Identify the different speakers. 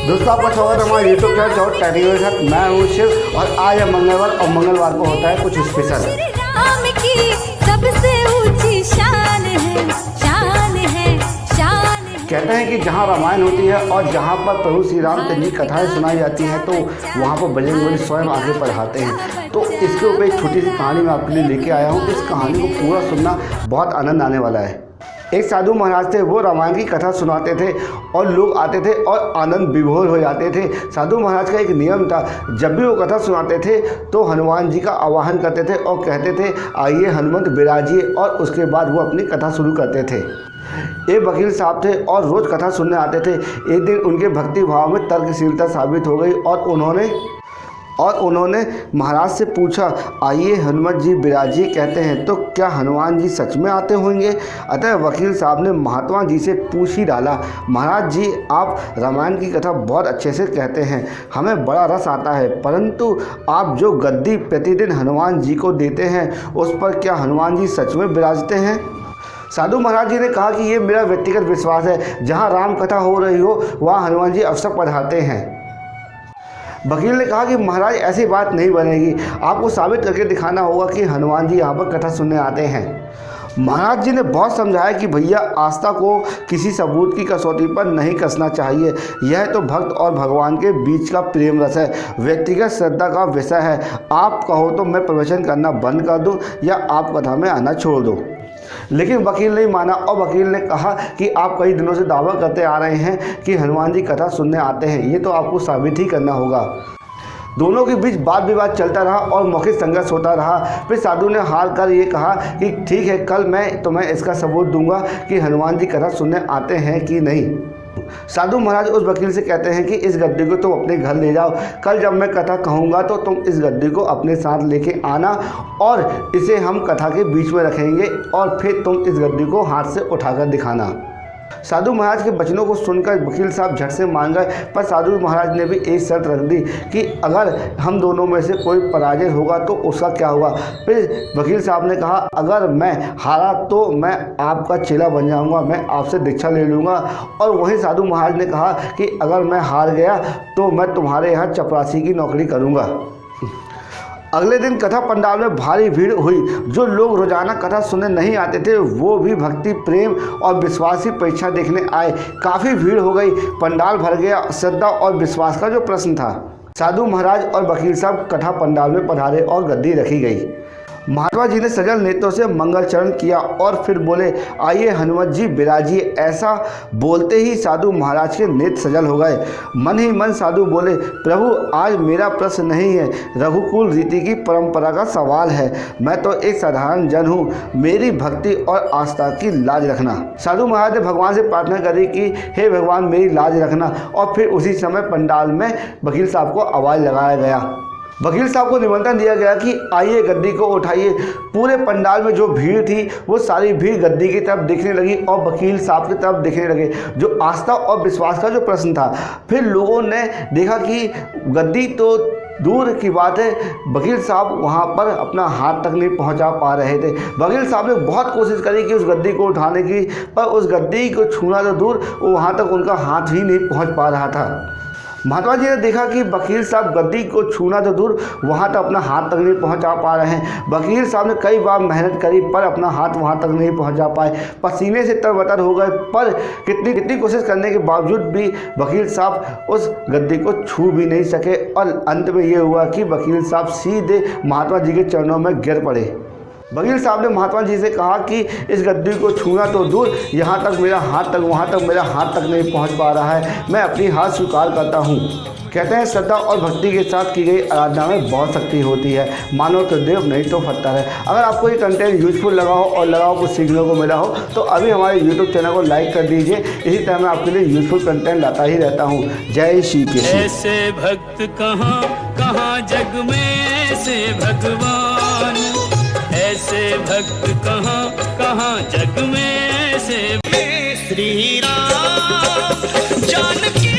Speaker 1: दोस्तों आपका स्वागत है हमारे यूट्यूब चैनल चौथ टेक्निकल के साथ। मैं हूँ शिव और आज है मंगलवार और मंगलवार को होता है कुछ स्पेशल।
Speaker 2: राम की सबसे ऊंची शान है, शान है, शान है।
Speaker 1: कहते हैं कि जहाँ रामायण होती है और जहाँ पर प्रभु श्री रामचंद्र की कथाएं सुनाई जाती हैं तो वहाँ पर बजरंगबली स्वयं आगे पढ़ाते हैं। तो इसके ऊपर एक छोटी सी कहानी मैं आपके लिए लेके आया हूँ। इस कहानी को पूरा सुनना बहुत आनंद आने वाला है। एक साधु महाराज थे, वो रामायण की कथा सुनाते थे और लोग आते थे और आनंद विभोर हो जाते थे। साधु महाराज का एक नियम था, जब भी वो कथा सुनाते थे तो हनुमान जी का आवाहन करते थे और कहते थे आइए हनुमंत विराजिए, और उसके बाद वो अपनी कथा शुरू करते थे। एक वकील साहब थे और रोज़ कथा सुनने आते थे। एक दिन उनके भक्ति भाव में तर्कशीलता साबित हो गई और उन्होंने महाराज से पूछा आइए हनुमत जी विराजिए कहते हैं तो क्या हनुमान जी सच में आते होंगे। अतः वकील साहब ने महात्मा जी से पूछ ही डाला, महाराज जी आप रामायण की कथा बहुत अच्छे से कहते हैं, हमें बड़ा रस आता है, परंतु आप जो गद्दी प्रतिदिन हनुमान जी को देते हैं उस पर क्या हनुमान जी सच में विराजते हैं। साधु महाराज जी ने कहा कि ये मेरा व्यक्तिगत विश्वास है, जहाँ राम कथा हो रही हो वहाँ हनुमान जी अवश्य पधारते हैं। वकील ने कहा कि महाराज ऐसी बात नहीं बनेगी, आपको साबित करके दिखाना होगा कि हनुमान जी यहाँ पर कथा सुनने आते हैं। महाराज जी ने बहुत समझाया कि भैया आस्था को किसी सबूत की कसौटी पर नहीं कसना चाहिए, यह तो भक्त और भगवान के बीच का प्रेम रस है, व्यक्तिगत श्रद्धा का विषय है। आप कहो तो मैं प्रवचन करना बंद कर दूं या आप कथा में आना छोड़ दो। लेकिन वकील नहीं माना और वकील ने कहा कि आप कई दिनों से दावा करते आ रहे हैं कि हनुमान जी कथा सुनने आते हैं, ये तो आपको साबित ही करना होगा। दोनों के बीच वाद विवाद चलता रहा और मौखिक संघर्ष होता रहा। फिर साधु ने हार कर ये कहा कि ठीक है, कल मैं तुम्हें इसका सबूत दूंगा कि हनुमान जी कथा सुनने आते हैं कि नहीं। साधु महाराज उस वकील से कहते हैं कि इस गद्दी को तुम अपने घर ले जाओ, कल जब मैं कथा कहूँगा तो तुम इस गद्दी को अपने साथ लेके आना और इसे हम कथा के बीच में रखेंगे और फिर तुम इस गद्दी को हाथ से उठाकर दिखाना। साधु महाराज के वचनों को सुनकर वकील साहब झट से मान गए, पर साधु महाराज ने भी एक शर्त रख दी कि अगर हम दोनों में से कोई पराजय होगा तो उसका क्या होगा। फिर वकील साहब ने कहा अगर मैं हारा तो मैं आपका चेला बन जाऊंगा, मैं आपसे दीक्षा ले लूँगा। और वहीं साधु महाराज ने कहा कि अगर मैं हार गया तो मैं तुम्हारे यहाँ चपरासी की नौकरी करूँगा। अगले दिन कथा पंडाल में भारी भीड़ हुई। जो लोग रोजाना कथा सुनने नहीं आते थे वो भी भक्ति प्रेम और विश्वास की परीक्षा देखने आए। काफ़ी भीड़ हो गई, पंडाल भर गया। श्रद्धा और विश्वास का जो प्रश्न था, साधु महाराज और वकील साहब कथा पंडाल में पधारे और गद्दी रखी गई। महात्मा जी ने सजल नेत्रों से मंगलचरण किया और फिर बोले आइए हनुमत जी विराजिए। ऐसा बोलते ही साधु महाराज के नेत्र सजल हो गए। मन ही मन साधु बोले प्रभु आज मेरा प्रश्न नहीं है, रघुकुल रीति की परंपरा का सवाल है। मैं तो एक साधारण जन हूँ, मेरी भक्ति और आस्था की लाज रखना। साधु महाराज ने भगवान से प्रार्थना करी कि हे भगवान मेरी लाज रखना। और फिर उसी समय पंडाल में वकील साहब को आवाज़ लगाया गया। वकील साहब को निमंत्रण दिया गया कि आइए गद्दी को उठाइए। पूरे पंडाल में जो भीड़ थी वो सारी भीड़ गद्दी की तरफ देखने लगी और वकील साहब की तरफ देखने लगे। जो आस्था और विश्वास का जो प्रश्न था, फिर लोगों ने देखा कि गद्दी तो दूर की बात है, वकील साहब वहाँ पर अपना हाथ तक नहीं पहुँचा पा रहे थे। वकील साहब ने बहुत कोशिश करी कि उस गद्दी को उठाने की, पर उस गद्दी को छूना तो दूर, वो वहाँ तक उनका हाथ ही नहीं पहुँच पा रहा था। महात्मा जी ने देखा कि वकील साहब गद्दी को छूना तो दूर वहाँ तक अपना हाथ तक नहीं पहुँचा पा रहे हैं। वकील साहब ने कई बार मेहनत करी पर अपना हाथ वहाँ तक नहीं पहुँचा पाए, पसीने से तरबतर हो गए। पर कितनी कोशिश करने के बावजूद भी वकील साहब उस गद्दी को छू भी नहीं सके और अंत में ये हुआ कि वकील साहब सीधे महात्मा जी के चरणों में गिर पड़े। वकील साहब ने महात्मा जी से कहा कि इस गद्दी को छूना तो दूर, यहाँ तक मेरा हाथ तक वहाँ तक मेरा हाथ तक नहीं पहुँच पा रहा है, मैं अपनी हाथ स्वीकार करता हूँ। कहते हैं श्रद्धा और भक्ति के साथ की गई आराधना में बहुत शक्ति होती है, मानो तो देव नहीं तो पत्थर है। अगर आपको ये कंटेंट यूजफुल लगा हो और लगा हो कुछ सीखने को मिला हो तो अभी हमारे यूट्यूब चैनल को लाइक कर दीजिए। इसी तरह मैं आपके लिए यूजफुल कंटेंट लाता ही रहता हूँ। जय श्री कृष्ण।
Speaker 3: ऐसे भक्त कहाँ कहाँ जग में, ऐसे भगवान ऐसे भक्त कहाँ कहाँ जग में, ऐसे श्री राम जानकी।